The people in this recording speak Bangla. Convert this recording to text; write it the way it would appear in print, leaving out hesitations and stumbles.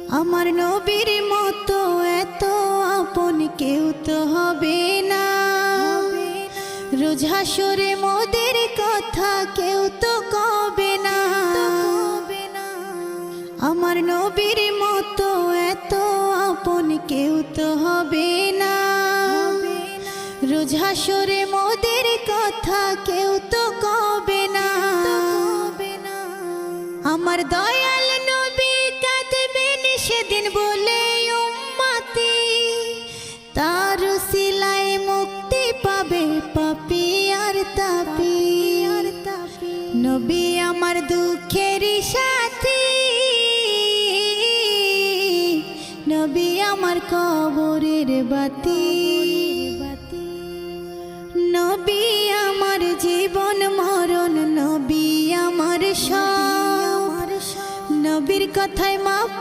আমার নবীর মতো এত আপন কেউ তো হবে না। রোজ হাসরে মোদের কথা কেউ তো কবে না। আমার নবীর মতো এত আপন কেউ তো হবে না। রোজ হাসরে মোদের কথা কেউ তো কবে না। আমার দয়াল নবী কাঁদবেন সেদিন বলে উম্মতি, তার উসিলায় মুক্তি পাবে পাপী আর তাপী। নবী আমার দুঃখের সাথী, নবী আমার কবরের বাতি। নবী আমার জীবন মরণ, নবী আমার সব। নবীর কথায় মাফ